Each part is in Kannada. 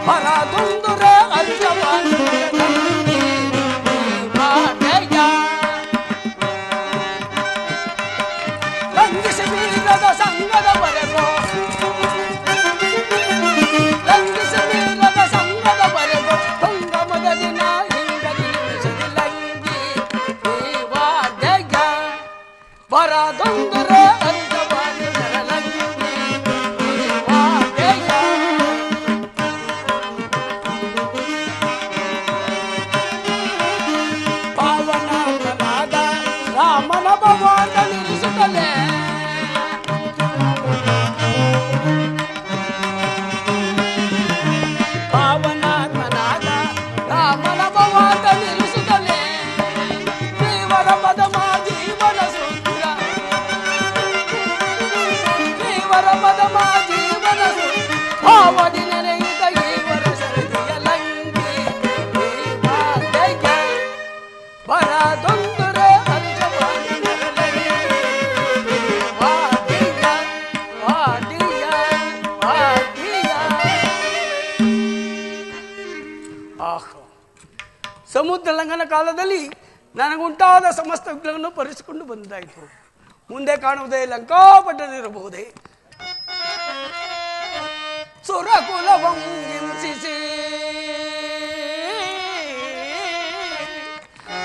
ಹೊರದೊಂದುರ ಅಲ್ಜವಾನು ಲಂಘಿಸಿ ಬೀರದ ಸಂಘದವರೆಗೂ ಲಂಘಿಸಿ ಬೀರದ ಸಂಘದವರೆಗೂ ತುಂಗ ಮಗದಿನ ಹಿಂಗದಿ ನಿಮಿಷದಿ ಲಂಗಿ ವಾದ್ಯ ಹೊರದೊಂದುರ ಅಲ್ಜವಾನು ರಾಮನ ಭಗವಂತ ನಿಲ್ಲಿಸುತ್ತಲೇ ಪಾವನಾತ್ಮನಾದ ರಾಮನ ಭಗವಂತ ನಿಲ್ಲಿಸುತ್ತಲೇ ದೇವರ ಪದಮ ಜೀವನ ಸೂತ್ರ ದೇವರ ಪದಮ ಜೀವನ ಭಾವದಿ ನೆನೆಯುತ್ತ ಈವರ ಶರದಿಯ ಲಂಗಿ ಬರದೊಂದುರ ಸಮುದ್ರ ಲಂಘನ ಕಾಲದಲ್ಲಿ ನನಗುಂಟಾದ ಸಮಸ್ತ ವಿಘ್ನವನ್ನು ಪರಿಸಿಕೊಂಡು ಬಂದಾಯಿತು. ಮುಂದೆ ಕಾಣುವುದೇ ಲಂಕಾಪಟ್ಟಣವಿರಬಹುದೇ? ಸುರಕುಲವಂ ಹಿಂಸಿಸಿ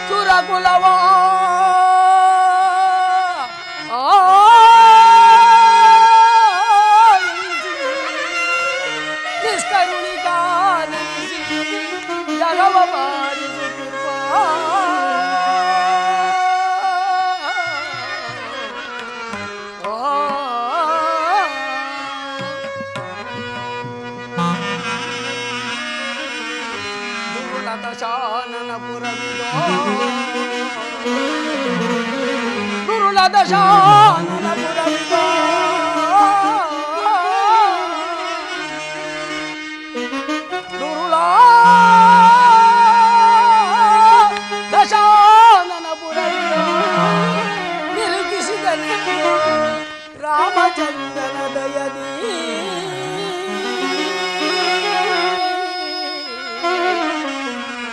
ಸುರಕುಲವ ನಿಷ್ಕರುಣಿಕ ನೆನೆಸಿ ಜಗವ ದುರುಳದ ಶಾನನಪುರವಿದ ದುರುಳ ದಶಾನನಪುರವಿದ ನಿರುಗಿಸಿದನು ರಾಮಚಂದ್ರನ ದಯದಿ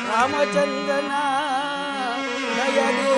ರಾಮಚಂದ್ರನ ದಯದಿ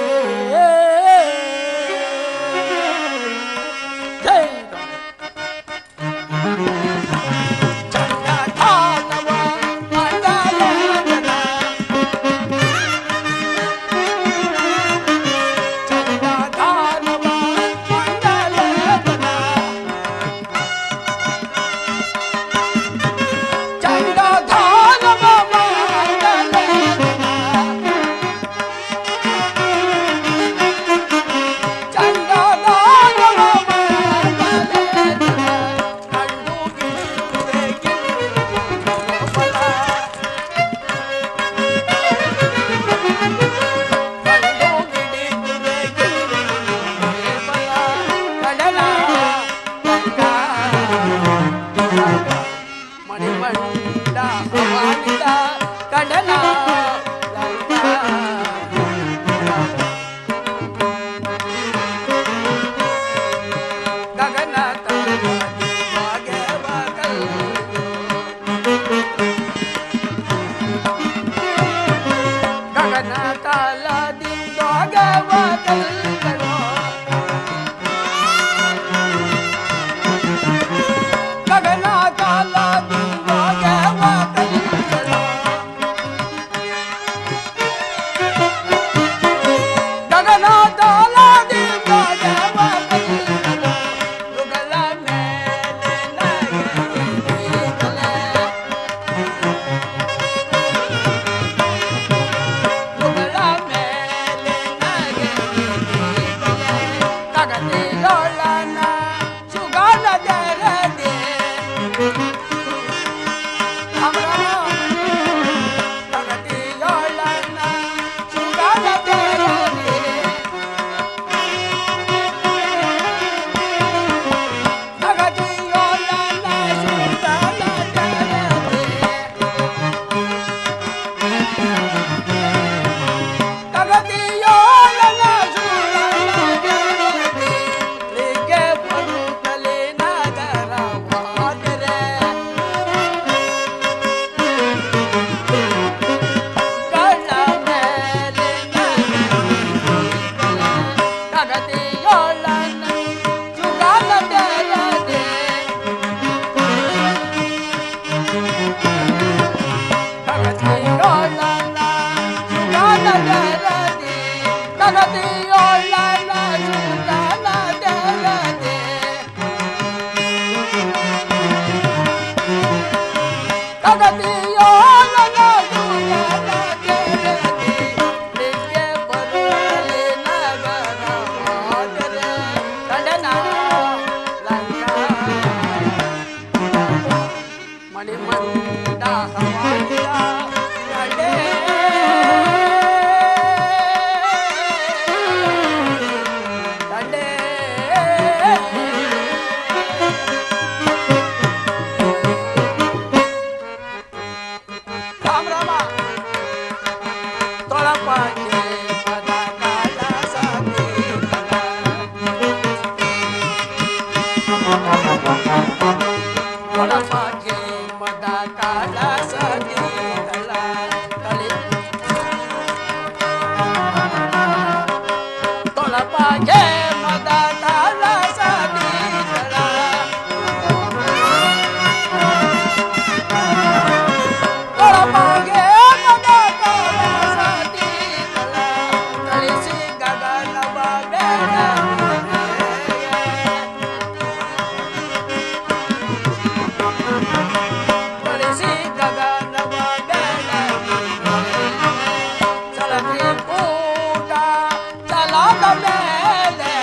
ಗಗನ ಕಾಲ ಸಗತಿಯೋ ನನ್ನ ಸೂರ್ಯನ ಗೆಳತಿ, ನಿತ್ಯ ಬರುವಳೆ ನಗರವಾದರೆ ತಡೆನ ಲಂಕಾ ಮಣಿಮಂಡ ಹವಾನಿಯ ತಡೆ ತಡೆ ರಾಮ ರಾಮ ತೊಳಪಾಕೆ ಪದ ಕಾಲ ಸಾಧಿ ತೊಳಪಾಕೆ ಪದ ಕಾಲ ಸಾಧಿ ತಳಿ ತೊಳಪಾಕೆ ಮದ ಕಾಲ ಸಾಧಿ ತೊಳಪಾಗೆ ಮದ ಕಾಲ ಸಾಧಿ ತಳಿಸಿ ಗಗನವ ತಳಿಸಿ ಗಗನವ ಚಲತಿ ಪೂಟ ಚಲದ ಮೇಲೆ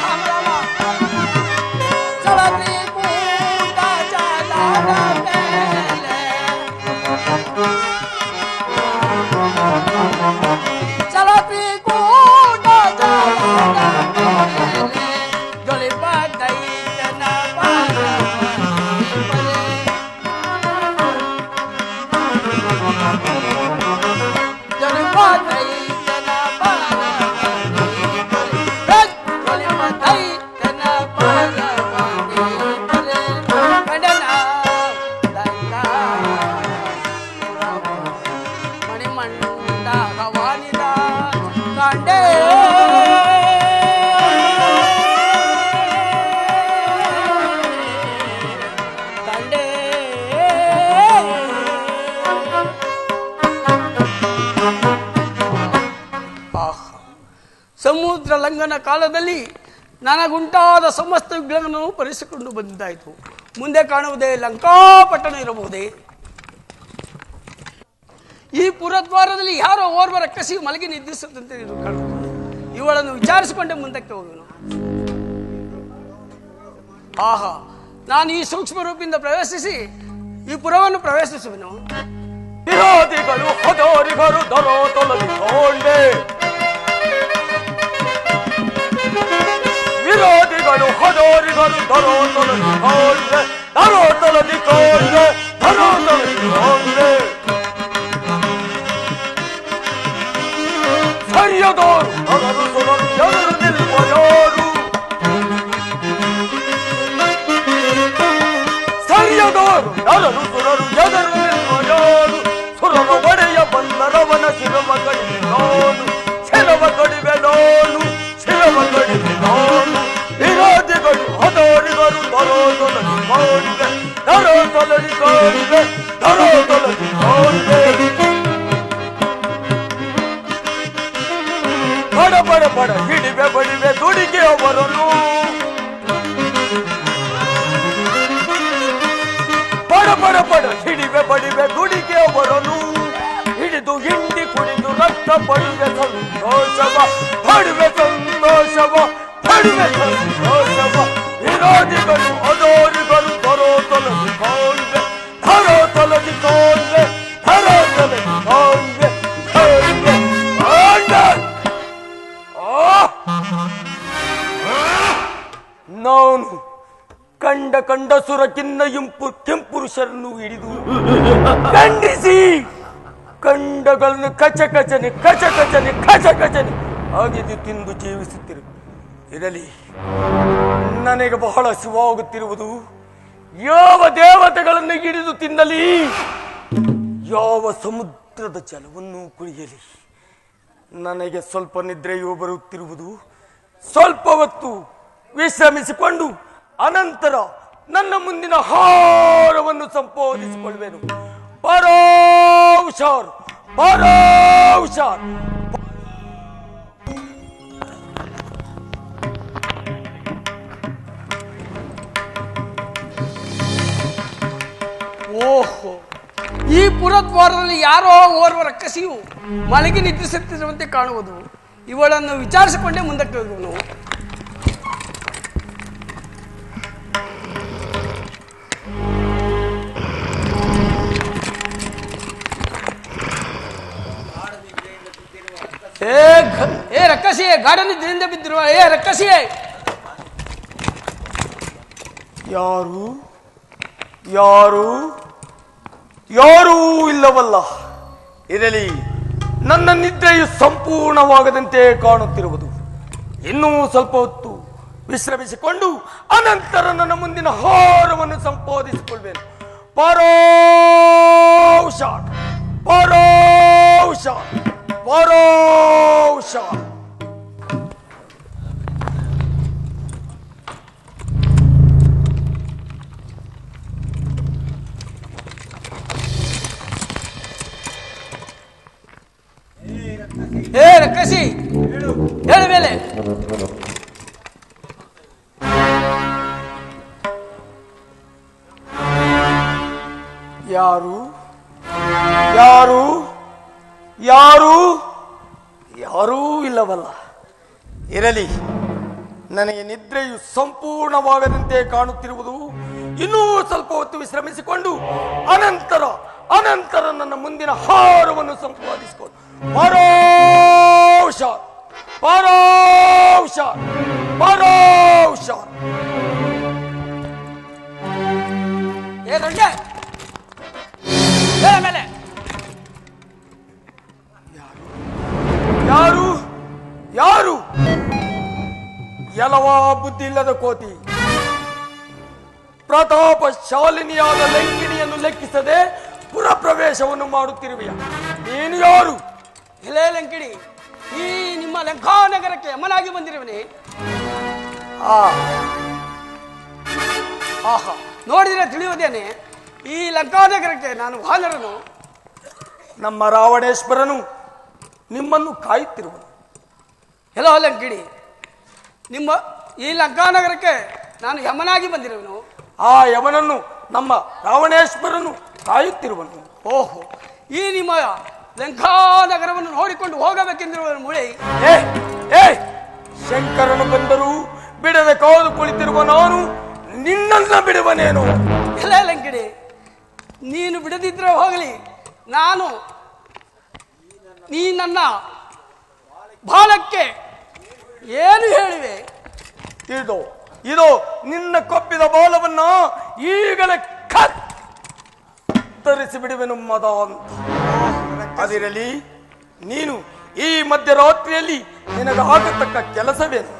ರಾಮ ಚಲತಿ ಪೂಟ ಚಲದ ಮೇಲೆ ಚಲತಿ ಕೂಟ ಚಲದ ಮೇಲೆ ಜೊಳಿಪ ದೈತನ ಮಣಿಮಂಡ ಹವಾನಿದ ಕಾಂಡೇ ಕಾಂಡೇ ಸಮುದ್ರ ಲಂಘನ ಕಾಲದಲ್ಲಿ ನನಗುಂಟಾದ ಸಮಸ್ತ ವಿಘ್ನಗಳನ್ನು ಪರಿಸಿಕೊಂಡು ಬಂದಿದ್ದಾಯಿತು. ಮುಂದೆ ಕಾಣುವುದೇ ಲಂಕಾಪಟ್ಟಣ ಇರಬಹುದೇ? ಈ ಪುರದ್ವಾರದಲ್ಲಿ ಯಾರೋ ಓರ್ವ ರಕ್ಕಸಿ ಮಲಗಿ ನಿದ್ರಿಸುತ್ತಂತೆ ಇದು ಕಾಣುತ್ತದೆ. ಇವಳನ್ನು ವಿಚಾರಿಸಿಕೊಂಡೆ ಮುಂದಕ್ಕೆ ಹೋಗುವನು. ಆಹಾ, ನಾನು ಈ ಸೂಕ್ಷ್ಮ ರೂಪಿಂದ ಪ್ರವೇಶಿಸಿ ಈ ಪುರವನ್ನು ಪ್ರವೇಶಿಸುವೆನು. ವಿರೋಧಿಗಳು ಹದೋರಿಗರು ದರೋತೊಲಗಿಕೊಂಡೆ, ವಿರೋಧಿಗಳು ಹದೋರಿಗರು ದರೋತೊಲಗಿಕೊಂಡೆ, ದರೋತೊಲಗಿಕೊಂಡೆ, ದರೋತೊಲಗಿಕೊಂಡೆ. ಸರಿಯದೋರು ನಗರು ಸುರರು ಎದುರು ನಿಲ್ಲುವಯೋರು, ಸರಿಯದೋರು ನಗರು ಸುರರು ಎದುರು ನಿಲ್ಲುವಯೋರು. ಸುರವ ಒಡೆಯ ಬಂದರವನ ಶಿರವ ಕಡಿಮೆ ನೋನು, ಶಿರವ ಕಡಿಮೆ ನೋನು, ಶಿರವ ಕಡಿಮೆ ನೋನು. ವಿರೋಧಿಗಳು ಹದೋರಿಗರು ದರೋತೊಲಗಿಕೊಂಡೆ, ದರೋತೊಲಗಿಕೊಂಡೆ, ದರೋತೊಲಗಿಕೊಂಡೆ. ಬಡ ಬಡ ಬಡ ಹಿಡಿವೆ ಬಡಿವೆ ದುಡಿಗೆ ಅವರನ್ನು, ಬಡ ಬಡ ಬಡ ಹಿಡಿವೆ ಬಡಿವೆ ದುಡಿಗೆ ಅವರನ್ನು. ಹಿಡಿದು ಹಿಂಡಿ ಕುಡಿದು ರಕ್ತ ಪಡುವೆ ಸಂತೋಷವ, ಪಡುವೆ ಸಂತೋಷವ, ಪಡುವೆ ಸಂತೋಷವ. ವಿರೋಧಿಗಳು ಅದೋರಿಗಳು ದರೋತೊಲಗಿಕೊಂಡೆ, ದರೋತೊಲಗಿಕೊಂಡೆ, ದರೋತೊಲಗಿಕೊಂಡೆ. ನಾನು ಕಂಡ ಸುರಕಿನ್ನ ಕೆಂಪುರುಷರನ್ನು ಹಿಡಿದು ಖಂಡಿಸಿ ಕಂಡಗಳನ್ನು ಕಚಕಚನೆ ಕಚಕಚನೆ ಕಚಕಚನೆ ಆಗಿದ್ದು ತಿಂದು ಜೀವಿಸುತ್ತಿರು. ಇರಲಿ, ನನಗೆ ಬಹಳ ಶಿವಾಗುತ್ತಿರುವುದು, ಯಾವ ದೇವತೆಗಳನ್ನು ಹಿಡಿದು ತಿನ್ನಲಿ, ಯಾವ ಸಮುದ್ರದ ಜಲವನ್ನು ಕುಡಿಯಲಿ. ನನಗೆ ಸ್ವಲ್ಪ ನಿದ್ರೆಯೂ ಬರುತ್ತಿರುವುದು. ಸ್ವಲ್ಪ ಹೊತ್ತು ವಿಶ್ರಮಿಸಿಕೊಂಡು ಅನಂತರ ನನ್ನ ಮುಂದಿನ ಹಾರವನ್ನು ಸಂಪಾದಿಸಿಕೊಳ್ಳುವೆನು. ಬರೋ ಹುಷಾರು, ಬರೋ ಹುಷಾರು. ಓಹೋ, ಈ ಪುರದ್ವಾರದಲ್ಲಿ ಯಾರೋ ಓರ್ವ ರಕ್ಕಸಿಯು ಮಲಗಿ ನಿದ್ರಿಸುತ್ತಿರುವಂತೆ ಕಾಣುವುದು. ಇವಳನ್ನು ವಿಚಾರಿಸಿಕೊಂಡೇ ಮುಂದಕ್ಕೆ ಹೋಗುವನು. ಏ ರಕ್ಕಸಿಯೇ, ಗಾಢ ನಿದ್ರೆಯಿಂದ ಬಿದ್ದಿರುವ ರಕ್ಕಸಿಯೇ. ಯಾರು ಯಾರು ಯಾರೂ ಇಲ್ಲವಲ್ಲ. ಇರಲಿ, ನನ್ನ ನಿದ್ರೆಯು ಸಂಪೂರ್ಣವಾಗದಂತೆ ಕಾಣುತ್ತಿರುವುದು. ಇನ್ನೂ ಸ್ವಲ್ಪ ಹೊತ್ತು ವಿಶ್ರಮಿಸಿಕೊಂಡು ಅನಂತರ ನನ್ನ ಮುಂದಿನ ಹಾರವನ್ನು ಸಂಪಾದಿಸಿಕೊಳ್ಬೇನು. ಪರೋಷ ಪರೋಷ ಪರೋಷ. ಹೇ ರಕ್ಕಸಿ, ಹೇಳ ಮೇಲೆ. ಯಾರು ಯಾರು ಯಾರು ಯಾರೂ ಇಲ್ಲವಲ್ಲ. ಇರಲಿ, ನನಗೆ ನಿದ್ರೆಯು ಸಂಪೂರ್ಣವಾಗದಂತೆ ಕಾಣುತ್ತಿರುವುದು. ಇನ್ನೂ ಸ್ವಲ್ಪ ಹೊತ್ತು ವಿಶ್ರಮಿಸಿಕೊಂಡು ಅನಂತರ ನನ್ನ ಮುಂದಿನ ಹಾರವನ್ನು ಸಂಪಾದಿಸಿಕೊಂಡು ಪರೋಷ ಪರೋಷ ಪರೋಷ. ಏ ರಂಗೆ, ಹೇಳ ಮೇಲೆ. ಯಾರು ಯಾರು ಎಲವಾ ಬುದ್ಧಿ ಇಲ್ಲದ ಕೋತಿ, ಪ್ರತಾಪಶಾಲಿನಿಯಾದ ಲಂಕಿಣಿಯನ್ನು ಲೆಕ್ಕಿಸದೆ ಪುರ ಪ್ರವೇಶವನ್ನು ಮಾಡುತ್ತಿರುವೆಯ. ನೀನು ಯಾರು? ಎಲೆ ಲಂಕಿಣಿ, ಈ ನಿಮ್ಮ ಲಂಕಾನಗರಕ್ಕೆ ಯಮನಾಗಿ ಬಂದಿರುವನೇ? ಆಹಾ, ನೋಡಿದರೆ ತಿಳಿಯುವುದೇನೆ, ಈ ಲಂಕಾನಗರಕ್ಕೆ ನಾನು ವಾನರನು. ನಮ್ಮ ರಾವಣೇಶ್ವರನು ನಿಮ್ಮನ್ನು ಕಾಯುತ್ತಿರುವನು. ಎಲ್ಲೋ ಲಂಕಿಣಿ, ನಿಮ್ಮ ಈ ಲಂಕಾನಗರಕ್ಕೆ ನಾನು ಯಮನಾಗಿ ಬಂದಿರುವನು. ಆ ಯಮನನ್ನು ನಮ್ಮ ರಾವಣೇಶ್ವರನು ಕಾಯುತ್ತಿರುವನು. ಓಹೋ, ಈ ನಿಮ್ಮ ಲಂಕಾನಗರವನ್ನು ನೋಡಿಕೊಂಡು ಹೋಗಬೇಕೆಂದಿರುವ ಮುಳಿ. ಏ ಶಂಕರನು ಬಂದರೂ ಬಿಡದೆ ಕಾದು ಕುಳಿತಿರುವ ನಾನು ನಿನ್ನನ್ನ ಬಿಡುವನೇನು? ಎಲ್ಲ ಲಂಕಿಣಿ, ನೀನು ಬಿಡದಿದ್ರೆ ಹೋಗಲಿ, ನೀ ನನ್ನ ಬಾಲಕ್ಕೆ ಏನು ಹೇಳಿವೆ? ಇದು ನಿನ್ನ ಕೊಪ್ಪಿದ ಬಾಲವನ್ನ ಈಗಲೇ ಕತ್ತರಿಸಿ ಬಿಡುವೆನು ಮದ ಅಂತ. ಅದಿರಲಿ, ನೀನು ಈ ಮಧ್ಯರಾತ್ರಿಯಲ್ಲಿ ನಿನಗಾಗತಕ್ಕ ಕೆಲಸವೇನು?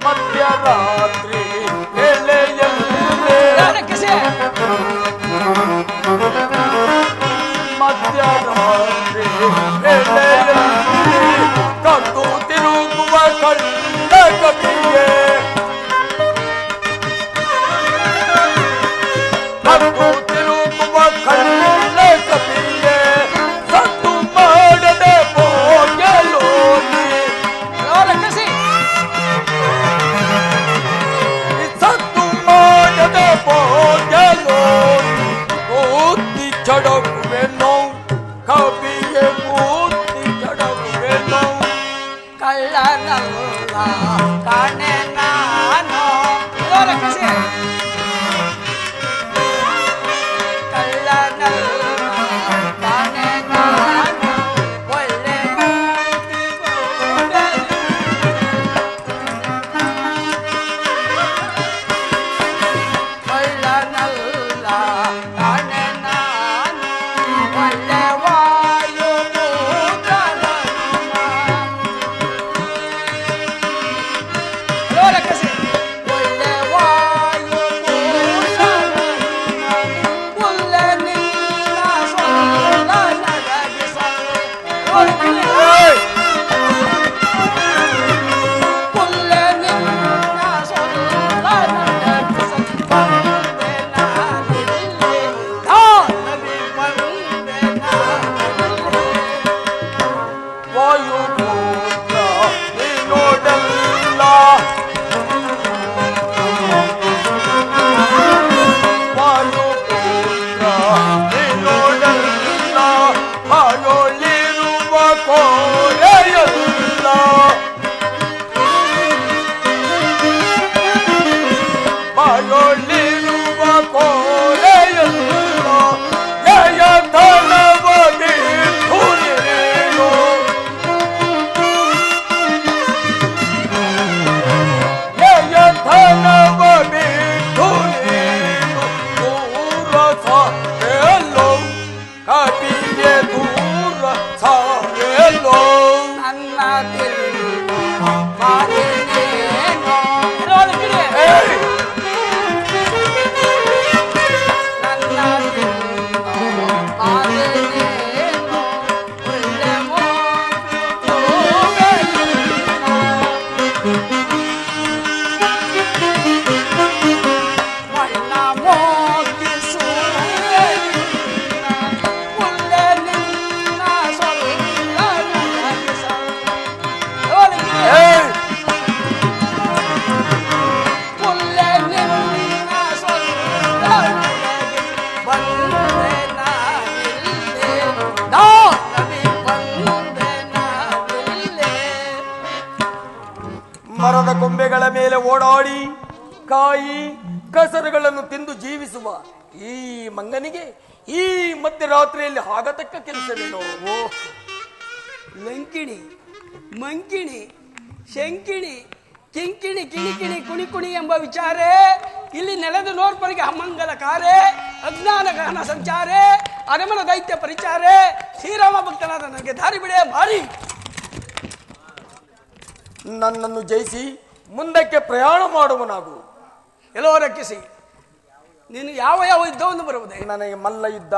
ಮಧ್ಯರಾತ್ರಿ ಮಧ್ಯರಾತ್ರಿ ಕಂಡು ತಿರುಗುವ ಕಳ್ಳ ಕವಿಯೇ, ಕಂಡು ತಿರುಗುವ ಕಳ್ಳ ಕವಿಯೇ, ಸತ್ತು ಮಾಡದೆ ಹೋಗಲು ಸತ್ತು ಮಾಡದೆ ಹೋಗಲು ಬೂದಿ ಚಡಗುವೆನೋ ಕವಿಯೇ, ಬೂದಿ ಚಡಗುವೆನೋ. ಕಳ್ಳನಲ್ಲ ಕಾಣೆ ನಾನು, ಕಳ್ಳನಲ್ಲ ಕಾಣೆ ನಾನು, ಒಳ್ಳೆ ಕಳ್ಳನಲ್ಲ ಕಾಣೆ ನಾನು, ಬಾಯೊಳ್ಳಿರುವ ಕೋರೆಯಲ್ಲ ಜಯಧನವ ಬಿಟ್ಟು ನೀನು ಜಯಧನವ ಬಿಟ್ಟು ನೀನು ದೂರ ಸಾಗೆಲ್ಲೋ ಕಪಿಗೆ ದೂರ ಸಾಗೆಲ್ಲೋ ನನ್ನ ಮಾರೇನೇನೋ ಇರೋಳಗಿರಿ. ನನ್ನ ಮಾರೇನೇನೋ ಒಳ್ಳೆ ಮಣ್ಣ ಮೋಗಿಸು ಒಳ್ಳೆ ನಿನ್ನ ಸೊಲ್ಲ ಒಳ್ಳೆ ನಿನ್ನ ಸೊಲ್ಲ ಬಂದೆ ನಾನಿಲ್ಲೇ ನವಿ ಬಂದೆ ನಾನಿಲ್ಲೇ. ಮರದ ಕೊಂಬೆಗಳ ಮೇಲೆ ಓಡಾಡಿ ಕಾಯಿ ಕಸರುಗಳನ್ನು ತಿಂದು ಜೀವಿಸುವ ಈ ಮಂಗನಿಗೆ ಈ ಮಧ್ಯರಾತ್ರಿಯಲ್ಲಿ ಆಗತಕ್ಕ ಕೆಲಸವೇನೋ? ಓ ಲಂಕಿಣಿ ಮಂಕಿಣಿ ಶಂಕಿಣಿ ಕಿಂಕಿಣಿ ಕಿಣಿಕಿಣಿ ಕುಣಿಕುಣಿ ಎಂಬ ವಿಚಾರೇ ಇಲ್ಲಿ ನೆಲೆದು ನೋರ್ಪರಿಗೆ ಅಮಂಗಲ ಕಾರೇ ಅಜ್ಞಾನ ಗಹನ ಸಂಚಾರೇ ಅರಮನ ದೈತ್ಯ ಪರಿಚಾರೇ ಶ್ರೀರಾಮ ಭಕ್ತನಾದ ನನಗೆ ದಾರಿ ಬಿಡೆ ಮಾರಿ ನನ್ನನ್ನು ಜಯಿಸಿ ಮುಂದಕ್ಕೆ ಪ್ರಯಾಣ ಮಾಡುವನಾಗು. ಎಲ್ಲೋ ರಕ್ಕಿಸಿ ನೀನು ಯಾವ ಯಾವ ಯುದ್ಧವನ್ನು ಬರುವುದೇ? ನನಗೆ ಮಲ್ಲ ಯುದ್ಧ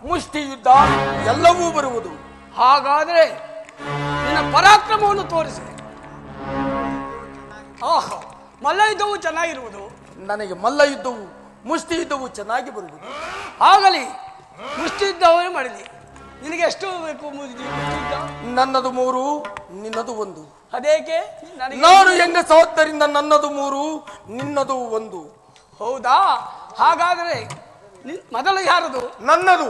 ಮುಷ್ಟಿ ಯುದ್ಧ ಎಲ್ಲವೂ ಬರುವುದು. ಹಾಗಾದರೆ ನಿನ್ನ ಪರಾಕ್ರಮವನ್ನು ತೋರಿಸಿ. ಆಹಾ ಮಲ್ಲ ಯುದ್ಧವು ಚೆನ್ನಾಗಿರುವುದು. ನನಗೆ ಮಲ್ಲ ಯುದ್ಧವು ಮುಷ್ಟಿ ಯುದ್ಧವು ಚೆನ್ನಾಗಿ ಬರುವುದು. ಆಗಲಿ ಮುಷ್ಟಿ ಯುದ್ಧವನ್ನೇ ಮಾಡಲಿ. ನಿನಗೆ ಎಷ್ಟು ಬೇಕು ಮುಷ್ಟಿ ಯುದ್ಧ? ನನ್ನದು 3 ನಿನ್ನದು 1. ಅದೇಕೆ? ನನಗೆ ನಾನು ಹೆಂಗಸಾದ್ದರಿಂದ ನನ್ನದು 3 ನಿನ್ನದು 1. ಹೌದಾ? ಹಾಗಾದರೆ ಮೊದಲು ಯಾರದು? ನನ್ನದು.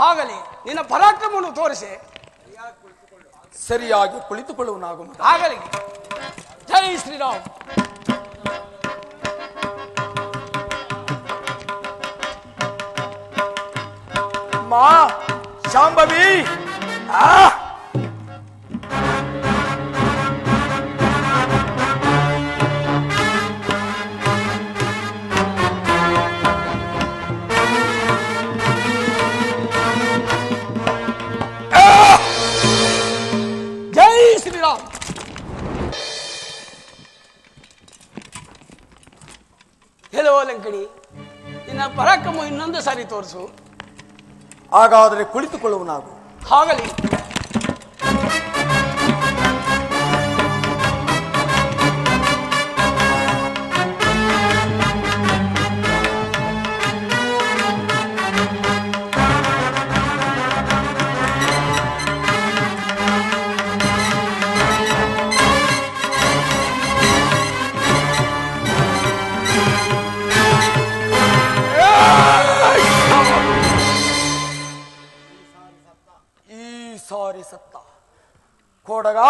ಆಗಲಿ ನಿನ್ನ ಪರಾಕ್ರಮವನ್ನು ತೋರಿಸಿ. ಸರಿಯಾಗಿ ಕುಳಿತುಕೊಳ್ಳುವನಾಗು. ಆಗಲಿ. ಜೈ ಶ್ರೀರಾಮ್. ಮಾ ಶಾಂಭವಿ ಜೈ ಶ್ರೀರಾಮ್. ಹೇಳೋ ಲಂಕಣಿ ನಿನ್ನ ಪರಾಕ್ರಮ ಇನ್ನೊಂದು ಸಾರಿ ತೋರಿಸು. ಹಾಗಾದರೆ ಕುಳಿತುಕೊಳ್ಳುವನಾಗು. ಆಗಲಿ. ಸತ್ತ ಕೋಡಗ,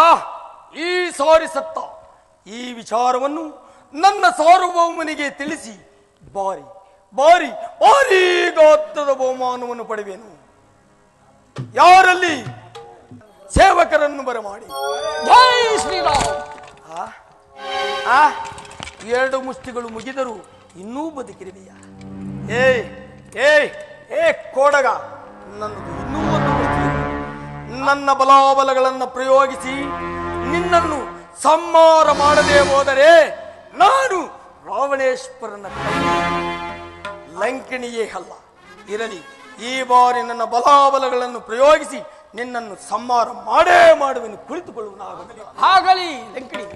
ಈ ಸಾರಿ ಸತ್ತ. ಈ ವಿಚಾರವನ್ನು ನನ್ನ ಸಾರ್ವಭೌಮನಿಗೆ ತಿಳಿಸಿ ಬಾರಿ ಬಾರಿ ಭಾರಿ ಗಾತ್ರದ ಬಹುಮಾನವನ್ನು ಪಡೆಯುವೆನು. ಯಾರಲ್ಲಿ ಸೇವಕರನ್ನು ಬರಮಾಡಿ. ಜೈ ಶ್ರೀರಾಮ್. 2 ಮುಷ್ಟಿಗಳು ಮುಗಿದರೂ ಇನ್ನೂ ಬದುಕಿರುವೆಯ? ಏ ಏ ಏ ಕೋಡಗ, ನನ್ನದು ಇನ್ನೂ 1 ಮುಷ್ಟಿ. ನನ್ನ ಬಲಾಬಲಗಳನ್ನು ಪ್ರಯೋಗಿಸಿ ನಿನ್ನನ್ನು ಸಂಹಾರ ಮಾಡದೆ ಹೋದರೆ ನಾನು ರಾವಣೇಶ್ವರನ ಲಂಕಿಣಿಯೇ ಅಲ್ಲ. ಇರಲಿ, ಈ ಬಾರಿ ನನ್ನ ಬಲಾಬಲಗಳನ್ನು ಪ್ರಯೋಗಿಸಿ ನಿನ್ನನ್ನು ಸಂಹಾರ ಮಾಡೇ ಮಾಡುವೆನು. ಕುಳಿತುಕೊಳ್ಳುವನಾಗಲಿ. ಆಗಲಿ ಲಂಕಿಣಿ.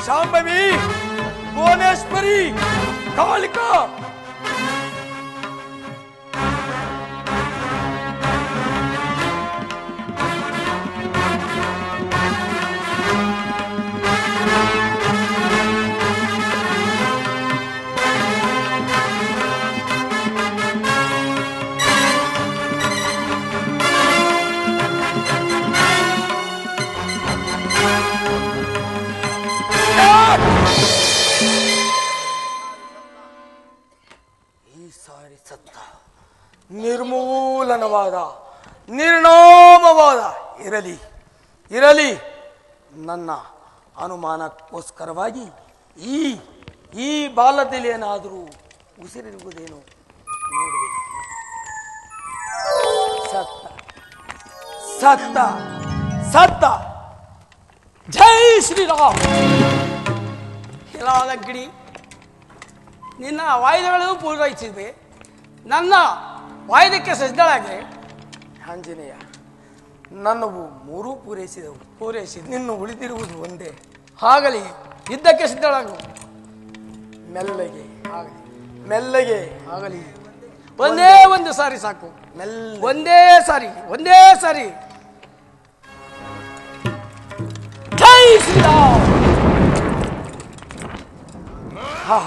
ಶಾಂಭವಿ, ಭುವನೇಶ್ವರಿ, ಕಾಳಿಕಾ, ನಿರ್ಮೂಲನವಾದ ನಿರ್ನಾಮವಾದ ಇರಲಿ ಇರಲಿ. ನನ್ನ ಅನುಮಾನಕ್ಕೋಸ್ಕರವಾಗಿ ಈ ಈ ಬಾಲದಲ್ಲಿ ಏನಾದರೂ ಉಸಿರಿರುವುದೇನು ನೋಡುವೆ. ಸತ್ತ ಸತ್ತ ಸತ್ತ. ಜೈ ಶ್ರೀರಾಮ್. ಲಂಕಿಣಿ, ನಿನ್ನ ವಾಯ್ದೆಗಳು ಪೂರೈಸಿವೆ. ನನ್ನ ವಾಯ್ದಕ್ಕೆ ಸಜ್ಜಳಾಗಿ ಆಂಜನೇಯ, ನನ್ನವು ಮೂರೂ ಪೂರೈಸಿದೆ. ನಿನ್ನು ಉಳಿದಿರುವುದು ಒಂದೇ. ಆಗಲಿ, ಯುದ್ಧಕ್ಕೆ ಸಿದ್ಧಳಾಗು. ಮೆಲ್ಲಗೆ ಆಗಲಿ, ಮೆಲ್ಲಗೆ ಆಗಲಿ. ಒಂದೇ ಒಂದು ಸಾರಿ ಸಾಕು. ಒಂದೇ ಸಾರಿ. ಜೈ ಶ್ರೀರಾಮ್. ಹಾ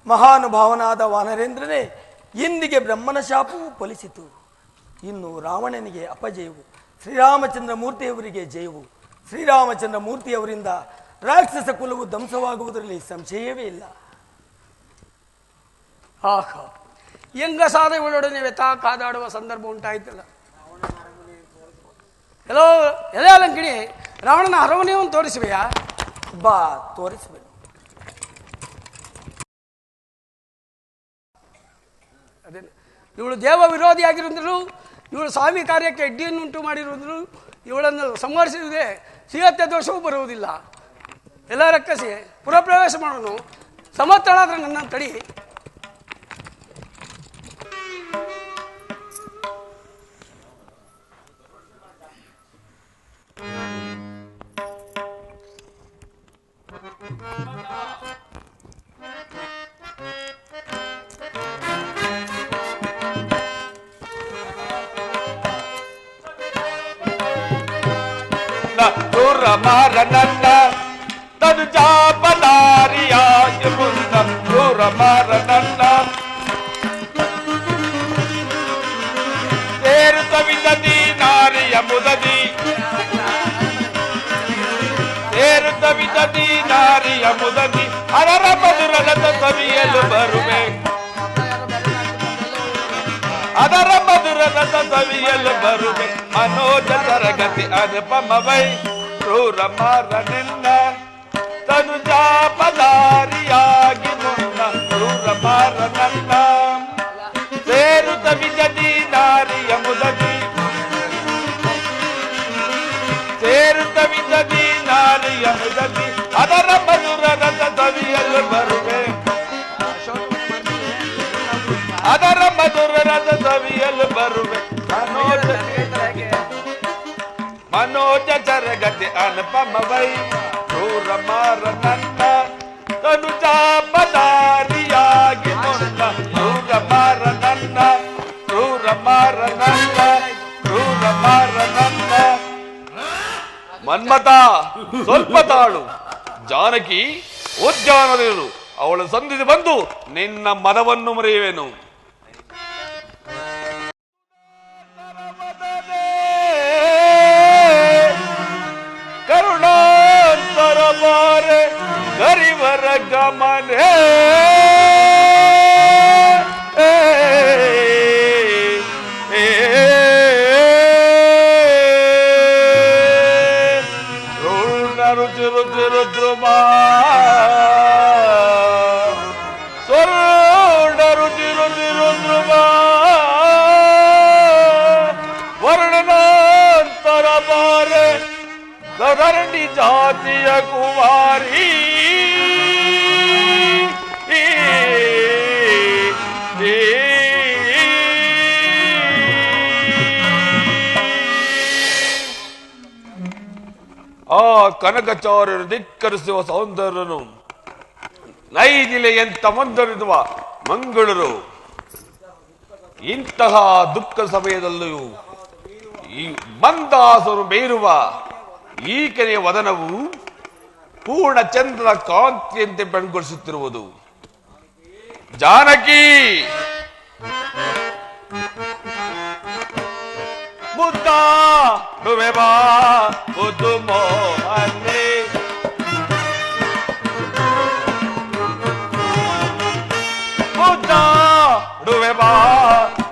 ಮಹಾನುಭಾವನಾದ ವಾನರೇಂದ್ರನೇ, ಇಂದಿಗೆ ಬ್ರಹ್ಮನ ಶಾಪವೂ ಫಲಿಸಿತು. ಇನ್ನು ರಾವಣನಿಗೆ ಅಪಜಯವು, ಶ್ರೀರಾಮಚಂದ್ರ ಮೂರ್ತಿಯವರಿಗೆ ಜಯವು. ಶ್ರೀರಾಮಚಂದ್ರ ಮೂರ್ತಿಯವರಿಂದ ರಾಕ್ಷಸ ಕುಲವು ಧ್ವಂಸವಾಗುವುದರಲ್ಲಿ ಸಂಶಯವೇ ಇಲ್ಲ. ಆಹಾ, ಹೆಂಗಸಾದ ಇವಳೊಡನೆ ವ್ಯಥಾ ಕಾದಾಡುವ ಸಂದರ್ಭ ಉಂಟಾಯ್ತಲ್ಲ. ಎಲ್ಲೋ ಎಲೆ ಲಂಕಿಣಿ, ರಾವಣನ ಅರಮನೆಯನ್ನು ತೋರಿಸುವೆಯಾ? ಬಾ, ತೋರಿಸುವೆ. ಅದೇ, ಇವಳು ದೇವ ವಿರೋಧಿಯಾಗಿರುವುದರು, ಇವಳು ಸ್ವಾಮಿ ಕಾರ್ಯಕ್ಕೆ ಅಡ್ಡಿಯನ್ನುಂಟು ಮಾಡಿರುವುದರು. ಇವಳನ್ನು ಸಂಹರಿಸಿದರೆ ಸಿಹತ್ಯ ದೋಷವೂ ಬರುವುದಿಲ್ಲ. ಎಲ್ಲ ರಕ್ಕಸಿ ಪುರಪ್ರವೇಶ ಮಾಡೋನು. ಸಮರ್ಥಳಾದ್ರೆ ನನ್ನ ತಡಿ. ಮಾರ ನನ್ನ ತದು ಜಾಪದಾರಿಯಾಗಿ ಮುಂದ ದೂರ ಮಾರ ನನ್ನ ಸೇರುತ್ತವಿದ್ದದಿ ನಾರಿಯ ಮುದದಿ ಸೇರುತ್ತವಿದ್ದದಿ ನಾರಿಯ ಮುದದಿ ಅದರ ಮಧುರದ ಸವಿಯಲು ಬರುವೆ ಅದರ ಮಧುರದ ಸವಿಯಲು ಬರುವೆ ಮನೋಜ ತರಗತಿ ಅನುಪಮವೈ ಕ್ರೂರ ಮಾರ ನಿನ್ನ ತನು ಜಾಪದಾರಿಯಾಗಿ ಮುನ್ನ ಕ್ರೂರ ಮಾರ ನನ್ನ ಸೇರುತ್ತ ವಿಜದಿ ನಾರಿಯ ಮುದದಿ ಸೇರುತ್ತ ವಿಜದಿ ನಾರಿಯ ಮುದದಿ ಅದರ ಮಧುರದ ಸವಿಯಲು ಬರುವೆ ಅದರ ಮಧುರದ ಸವಿಯಲು ಬರುವೆ ಮನೋಜ ಜರಗತಿ ಅನುಪಮವೈ ಕ್ರೂರ ಮಾರ ನನ್ನ ತನು ಜಾಪದಾರಿಯಾಗಿ ಮುನ್ನ ಕ್ರೂರ ಮಾರ ನನ್ನ ಕ್ರೂರ ಮಾರ ನನ್ನ ಕ್ರೂರ ಮಾರ ನನ್ನ. ಮನ್ಮಥ ಸ್ವಲ್ಪ ತಾಳು. ಜಾನಕಿ ಉದ್ಯಾನದಳು. ಅವಳ ಸಂಧಿಸಿ ಬಂದು ನಿನ್ನ ಮನವನ್ನು ಮರೆಯುವೆನು. ಕರುಣಾಂತರ ಬಾರೆ ಗರಿವರ ಗಮನೆ ರುಚಿ ರುಚಿ ರುದ್ರುಮಾ ಸ್ವರ್ಣ ರುಚಿ ರುಚಿ ರುದ್ರುಮಾ ವರ್ಣನಾಂತರ ಬಾರೆ ಧರಣಿ ಜಾತಿಯ ಕುಮಾರಿ ಆ ಕನಕಚಾರ್ಯರು ಧಿಕ್ಕರಿಸುವ ಸೌಂದರ್ಯನು ನೈದಿಲೆಯಂತ ಮಂದರಿರುವ ಮಂಗಳರು ಇಂತಹ ದುಃಖ ಸಮಯದಲ್ಲಿಯೂ ಈ ಮಂದಾಸರು ಮೇರುವ ಈಕೆಯ ವದನವು ಪೂರ್ಣ ಚಂದ್ರ ಕಾಂತಿಯಂತೆ ಬೆಳಗೊಳಿಸುತ್ತಿರುವುದು. ಜಾನಕಿ ಮುದ್ದಾಡುವೆ ಬಾ ಮುದ್ದು ಮೋಹನೆ ಮುದ್ದಾಡುವೆ ಬಾ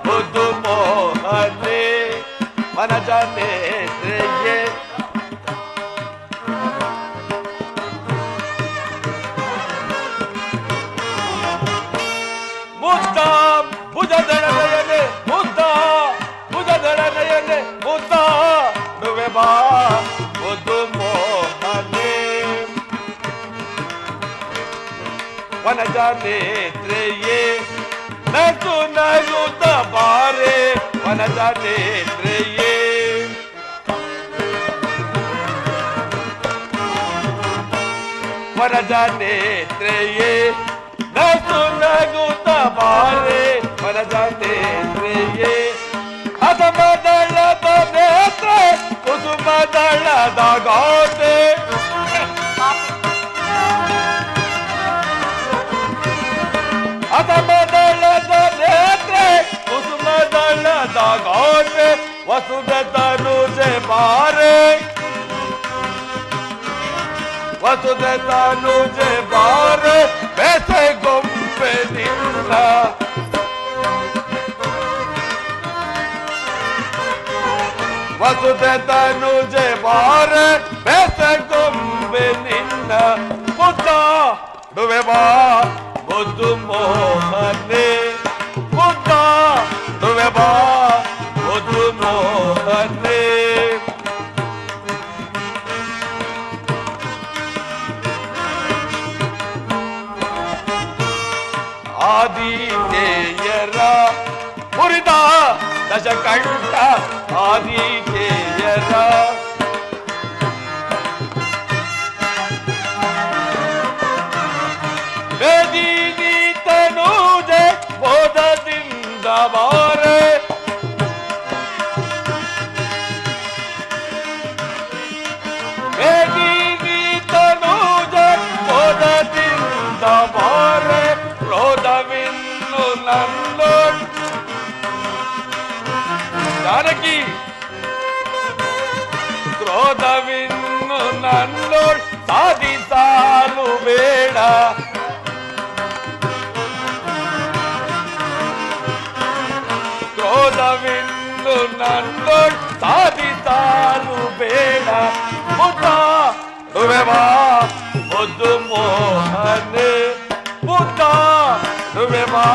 ಮುದ್ದು ಮೋಹನೆ ವನಜ ನೇತ್ರೆಯೇ ಮುದ್ದ ಭುಜದಳನಯನೆ ಮುದ್ದ ಭುಜದಳನಯನೆ ಮುದ್ದ ನುವೆ ಬಾ ಮುದ್ದು ಮೋಹನೆ ವನಜ ನೇತ್ರೆಯೇ ನಗು ನಗುತ್ತ ಬಾರೆ ವನಜ ನೇತ್ರೆಯೇ ವನಜ ನೇತ್ರೆಯೇ ನಗು ನಗುತ್ತ ಬಾರೆ ವನಜ ನೇತ್ರೆಯೇ ಅಧಮದಳದ ನೇತ್ರೆ ಕುಸುಮದಳದ ಗಾತೆ ಅಧಮದಳದ ನೇತ್ರೆ ಕುಸುಮದಳದ ಗಾತೆ ವಸುದ ತನುಜೆ ಬಾರೆ ವಸುದ ತನುಜೆ ಬಾರೆ ಬೇಸೆ ಗೊಂಬೆ ನಿನ್ನ ವಸುದ ತನುಜೆ ಬಾರೆ ಬೇಸೆ ಗೊಂಬೆ ನಿನ್ನ ಮುದ್ದ ನುವೆ ಬಾ ಮುದ್ದು ಮೋಹನೆ ಮುದ್ದ ನುವೆ ಬಾ ಮುದ್ದು ಮೋಹನೆ ಆದಿತೇಯರ ಮುರಿದ ದಶಕಂಠ ಆದಿತೇಯರ ವೇದಿನಿ ತನುಜೆ ಬೋಧದಿಂದ ಬಾರೆ ವೇದಿನಿ ತನುಜೆ ಬೋಧದಿಂದ ಬಾರೆ ಕ್ರೋಧವಿನ್ನು ನನ್ನೋ ಜಾನಕಿ ಕ್ರೋಧವಿನ್ನು ನನ್ನೋ ಸಾಧಿಸಲು ಬೇಡ ಕ್ರೋಧವಿನ್ನು ನನ್ನೋ ಸಾಧಿಸಲು ಬೇಡ ಮುದ್ದ ನುವೆ ಬಾ ಮುದ್ದು ಮೋಹನೆ ಮುದ್ದ ನುವೆ ಬಾ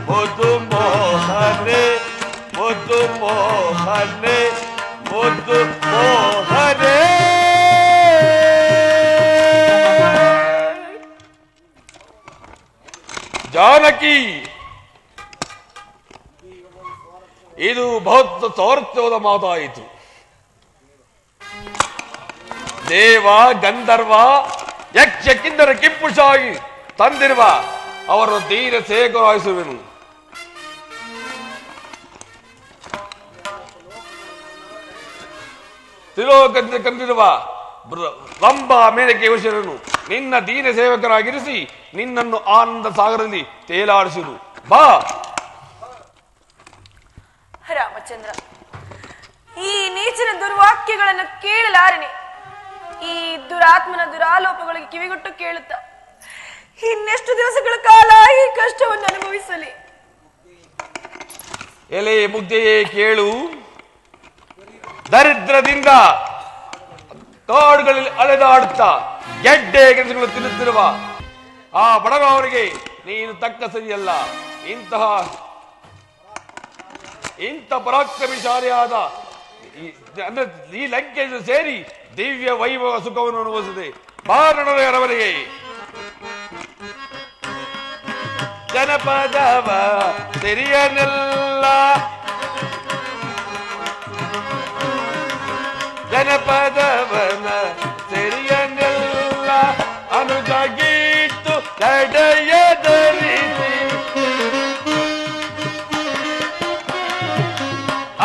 ಮುದ್ದು ಮೋಹನೆ ಮುದ್ದು ಮೋಹನೆ ಮುದ್ದು ಮೋಹನೆ ಜಾನಕಿ ಇದು ಬಹಳ ಸಾರ್ಥಕವಾದ ಮಾತಾಯಿತು. ದೇವ ಗಂಧರ್ವ ಯಕ್ಷ ಕಿನ್ನರ ಕಿಂಪುಷಾಗಿ ತಂದಿರುವ ಅವರು ಧೀರ ಸೇಕರಾಯಿಸುವೆನು. ತಿಲೋಕದಿಂದ ಕಂದಿರುವ ರಂಭ ಮೇನಕೆ ವಶರನು ನಿನ್ನ ದೀನ ಸೇವಕರಾಗಿರಿಸಿ ನಿನ್ನನ್ನು ಆನಂದ ಸಾಗರದಲ್ಲಿ ತೇಲಾಡಿಸಿರು. ಬಾ ರಾಮಚಂದ್ರ, ಈ ನೀಚಿನ ದುರ್ವಾಕ್ಯಗಳನ್ನು ಕೇಳಲಾರನೆ. ಈ ದುರಾತ್ಮನ ದುರಾಲೋಪಗಳಿಗೆ ಕಿವಿಗೊಟ್ಟು ಕೇಳುತ್ತಾ ಇನ್ನೆಷ್ಟು ದಿವಸಗಳ ಕಾಲ ಈ ಕಷ್ಟವನ್ನು ಅನುಭವಿಸಲಿ? ಎಲೆ ಮುಗ್ಧೆಯೇ ಕೇಳು. ದರಿದ್ರದಿಂದ ಕಾಡುಗಳಲ್ಲಿ ಅಲೆದಾಡುತ್ತಾ ಗೆಡ್ಡೆ ಗೆಣಸುಗಳು ತಿನ್ನುತ್ತಿರುವ ಆ ಬಡವರಿಗೆ ನೀನು ತಕ್ಕ ಸರಿಯಲ್ಲ. ಇಂಥ ಪರಾಕ್ರಮಿಶಾಲಿಯಾದ ಈ ಲಂಕೆಯನ್ನು ಸೇರಿ ದಿವ್ಯ ವೈಭವ ಸುಖವನ್ನು ಅನುಭವಿಸಿದೆ. ಬಾರಣರವರಿಗೆ ಜನಪದವ ಸಿರಿಯನೆಲ್ಲ ಜನಪದವನ ಸಿರಿಯನೆಲ್ಲ ಅನುಜಗೀತು ತಡೆಯದರಿಸಿ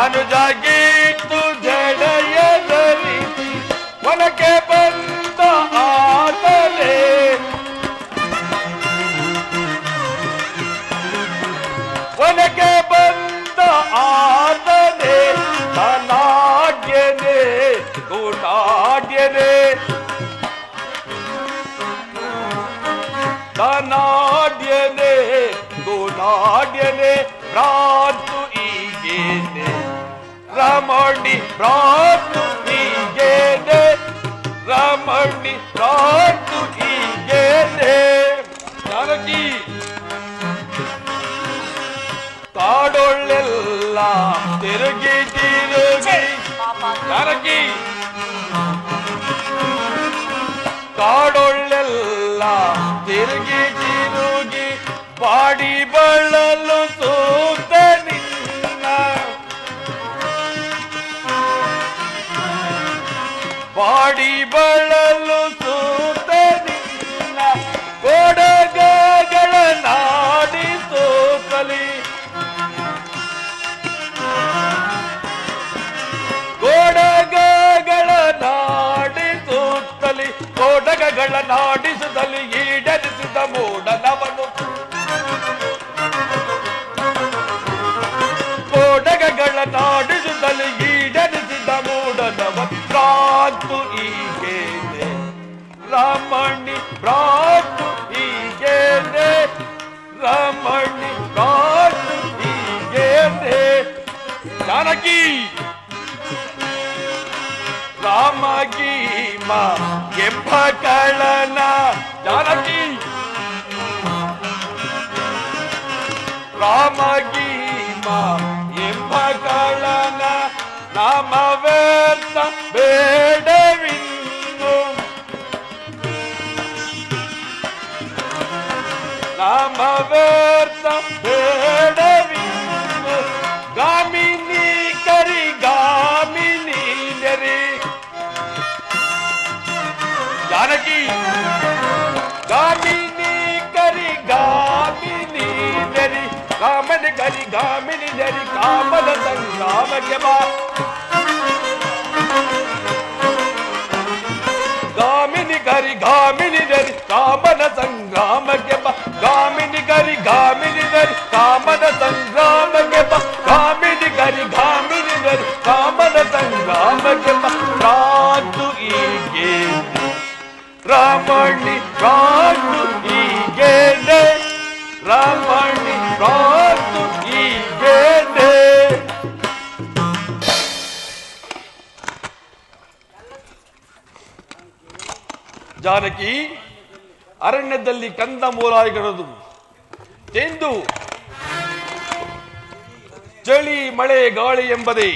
ಅನುಜಗೀತು ಜಡೆಯದರಿಸಿ ಒಳಗೆ ಬಂದ ಆತಲೇ ಒಳಗೆ ಬಂದ ಆತನೇ ಧನಾಢ್ಯನೇ ಗುಣಾಢ್ಯನೇ ಧನಾಢ್ಯನೇ ಗುಣಾಢ್ಯನೇ ಭ್ರಾಂತು ಈಗೇನೆ ರಮಣಿ ಪ್ರಾತು ಹೀಗೇನೆ ರಮಣಿ ಪ್ರಾತು ಹೀಗೇನೆ ಜಾನಕಿ ಕಾಡೊಳ್ಳೆಲ್ಲ ತಿರುಗಿ ತಿರುಗಿ ಜಾನಕಿ ಕಾಡೊಳ್ಳೆಲ್ಲ ತಿರುಗಿ ತಿರುಗಿ ಬಾಡಿ ಬಳಲು ಸೂತ ನಿನ್ನ ಬಾಡಿ ಬಳಲು ಸೂತ ನಿನ್ನ ಕೊಡಗಗಳ ನಾಡಿ ಸೋಕಲಿ ಕೊಡಗಗಳ ನಾಡಿ ಸೂತಲಿ ಕೊಡಗಗಳ ನಾಡಿಸುತ್ತಲಿ ಈಡರಿಸಿದ ಮೂಡನವನು ಕೊಡಗಗಳ ನಾಡಿಸುತ್ತಲಿ ಈಡರಿಸಿದ ಮೂಡನವ ಪ್ರಾತು ಹೀಗೇನೆ ರಮಣಿ ಪ್ರಾತು ಹೀಗೇನೆ ರಮಣಿ ಪ್ರಾತು ಹೀಗೇನೆ ಜಾನಕಿ ರಾಮಗೀಮ ಎಂಬ ಕಳನ ಜಾನಕಿ ರಾಮಗೀಮ ಎಂಬ ಕಳನ ನಾಮ ವ್ಯರ್ಥ ಬೇಡವಿನ್ನು ನಾಮ ವ್ಯರ್ಥ ಬೇಡವಿನ್ನು ಗಾಮಿನಿ ಕರಿ ಗಾಮಿನಿ ನೆರಿ ಜಾನಕಿ ಗಾಮಿನಿ ಕರಿ ಗಾಮಿನಿ ನೆರಿ ಕಾಮನ ಕರಿ ಗಾಮಿನಿ ನೆರಿ ಕಾಮನ ಸಂಗ್ರಾಮಕ್ಕೆ ಬಾ ಗಾಮಿನಿ ಕರಿ ಗಾಮಿನಿ ನೆರಿ ಕಾಮನ ಸಂಗ್ರಾಮಕ್ಕೆ ಬಾ ಗಾಮಿನಿ ಕರಿ ಗಾಮಿನಿ ನೆರಿ ಕಾಮನ ಸಂಗ್ರಾಮಕ್ಕೆ ಬಾ ಗಾಮಿನಿ ಕರಿ ಗಾಮಿನಿ ನೆರಿ ಕಾಮನ ಸಂಗ್ರಾಮಕ್ಕೆ ಬಾ ಪ್ರಾತು ಹೀಗೆ ರಮಣಿ ಪ್ರಾತು ಹೀಗೇನೆ ರಮಣಿ ಪ್ರಾತು ಹೀಗೇನೆ ಜಾನಕಿ ಅರಣ್ಯದಲ್ಲಿ ಕಂದ ಮೂಲಾಯಿಗಳದು ತೆಂದು ಚಳಿ ಮಳೆ ಗಾಳಿ ಎಂಬುದೇ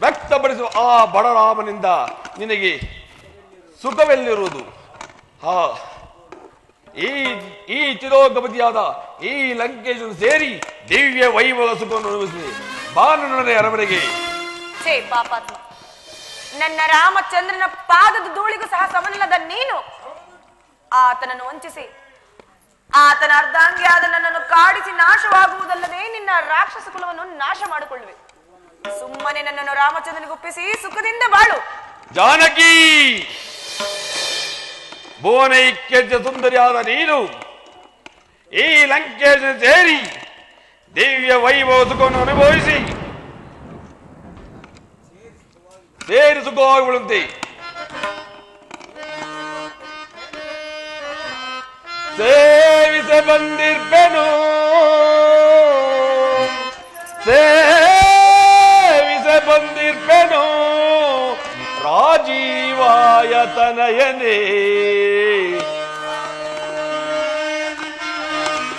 ವ್ಯಕ್ತಪಡಿಸುವ ಆ ಬಡರಾಮನಿಂದ ನಿನಗೆ ಸುಖವೆಲ್ಲಿರುವುದು ಹಾ ಈ ಚಿರೋಗಪತಿಯಾದ ಈ ಲಂಕೇಶನು ಸೇರಿ ದಿವ್ಯ ವೈಭವ ಸುಖವನ್ನು ಅನುಭವಿಸಿ ಬಾನನೊಡನೆ ಅರಮನೆಗೆ ಛೇ ಪಾಪಾತ್ಮ ನನ್ನ ರಾಮಚಂದ್ರನ ಪಾದದ ಧೂಳಿಗೂ ಸಹ ಸಮನಿಲ್ಲದ ನೀನು ಆತನನ್ನು ವಂಚಿಸಿ ಆತನ ಅರ್ಧಾಂಗಿಯಾದ ನನ್ನನ್ನು ಕಾಡಿಸಿ ನಾಶವಾಗುವುದಲ್ಲದೆ ನಿನ್ನ ರಾಕ್ಷಸ ಕುಲವನ್ನು ನಾಶ ಮಾಡಿಕೊಳ್ಳುವೆ ಸುಮ್ಮನೆ ನನ್ನನ್ನು ರಾಮಚಂದ್ರನಿಗೆ ಒಪ್ಪಿಸಿ ಸುಖದಿಂದ ಬಾಳು ಜಾನಕಿ ಭುವನೈಕ್ಯ ಸುಂದರಿಯಾದ ನೀನು ಈ ಲಂಕೇಶ ಸೇರಿ ದಿವ್ಯ ವೈಭವ ಸುಖವನ್ನು ಅನುಭವಿಸಿ ಸೇರಿ ಸುಖವಾಗಿಬಿಡುತ್ತೆ ಸೇವಿಸೆ ಬಂದಿರ್ಬೆನು ಸೇವಿಸೆ ಬಂದಿರ್ಬೆನು ರಾಜೀವಾಯ ತನಯನೇ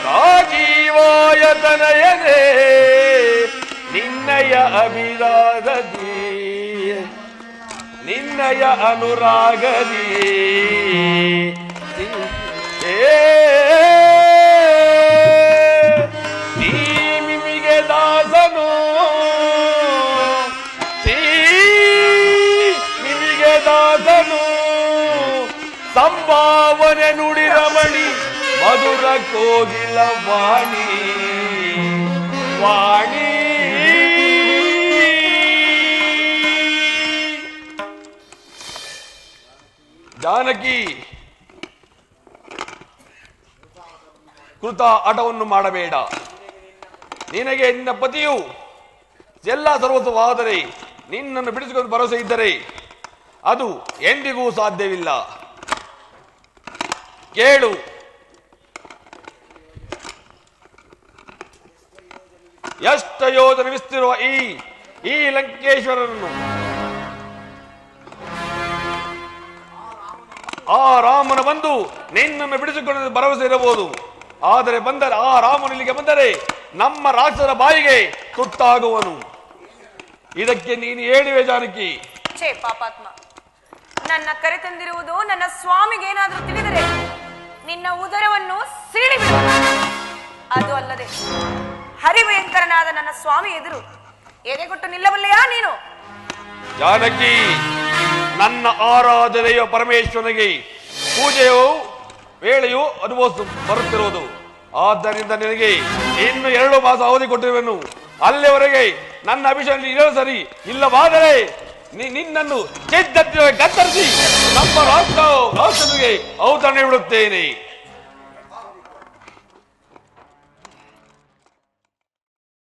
ರಾಜೀವಾಯ ತನಯನೇ ನಿನ್ನಯ ಅಭಿರಾಗದಿ ನಿನ್ನಯ ಅನುರಾಗದಿ ನಿಮಿಗೆ ದಾಸನು ನಿಮಿಗೆ ದಾಸನು ಸಂಭಾವನೆ ನುಡಿ ರಮಣಿ ಮಧುರ ಕೋಗಿಲ ವಾಣಿ ವಾಣಿ ಜಾನಕಿ ಕೃತ ಹಠವನ್ನು ಮಾಡಬೇಡ. ನಿನಗೆ ನಿನ್ನ ಪತಿಯು ಎಲ್ಲ ಸರ್ವಸ್ವವಾದರೆ ನಿನ್ನನ್ನು ಬಿಡಿಸಿಕೊಂಡು ಭರವಸೆ ಇದ್ದರೆ ಅದು ಎಂದಿಗೂ ಸಾಧ್ಯವಿಲ್ಲ. ಕೇಳು, ಎಷ್ಟು ಯೋಜನೆ ವಿಸ್ತಿರುವ ಈ ಈ ಲಂಕೇಶ್ವರನನ್ನು ಆ ರಾಮನ ಬಂದು ನಿನ್ನನ್ನು ಬಿಡಿಸಿಕೊಳ್ಳಲು ಭರವಸೆ ಇರಬಹುದು. ಆದರೆ ಬಂದರೆ ಆ ರಾಮನು ಇಲ್ಲಿಗೆ ಬಂದರೆ ನಮ್ಮ ರಾಕ್ಷಸರ ಬಾಯಿಗೆ ತುತ್ತಾಗುವನು. ಇದಕ್ಕೆ ನೀನು ಹೇಳಿವೆ ಜಾನಕಿ. ಛೇ ಪಾಪಾತ್ಮ, ನನ್ನ ಕರೆ ತಂದಿರುವುದು ನನ್ನ ಸ್ವಾಮಿಗೆ ಏನಾದರೂ ತಿಳಿದರೆ ನಿನ್ನ ಉದರವನ್ನು ಸೀಳಿ ಬಿಡುವ. ಅದು ಅಲ್ಲದೆ ಹರಿಭಯಂಕರನಾದ ನನ್ನ ಸ್ವಾಮಿ ಎದುರು ಎದೆಗೊಟ್ಟು ನಿಲ್ಲಬಲ್ಲೆಯಾ ನೀನು? ಜಾನಕಿ, ನನ್ನ ಆರಾಧನೆಯ ಪರಮೇಶ್ವರನಿಗೆ ಪೂಜೆಯು ವೇಳೆಯು ಅನುಭವಿಸ ಬರುತ್ತಿರುವುದು. ಆದ್ದರಿಂದ ನಿನಗೆ ಇನ್ನು 2 ಮಾಸ ಅವಧಿ ಕೊಟ್ಟಿರುವೆನು. ಅಲ್ಲಿವರೆಗೆ ನನ್ನ ಅಭಿಷೇಕ ಇರೋ ಸರಿ, ಇಲ್ಲವಾದರೆ ನಿನ್ನನ್ನು ಕತ್ತರಿಸಿ ನಮ್ಮ ರಾಷ್ಟ್ರನಿಗೆ ಔತಣ ಬಿಡುತ್ತೇನೆ.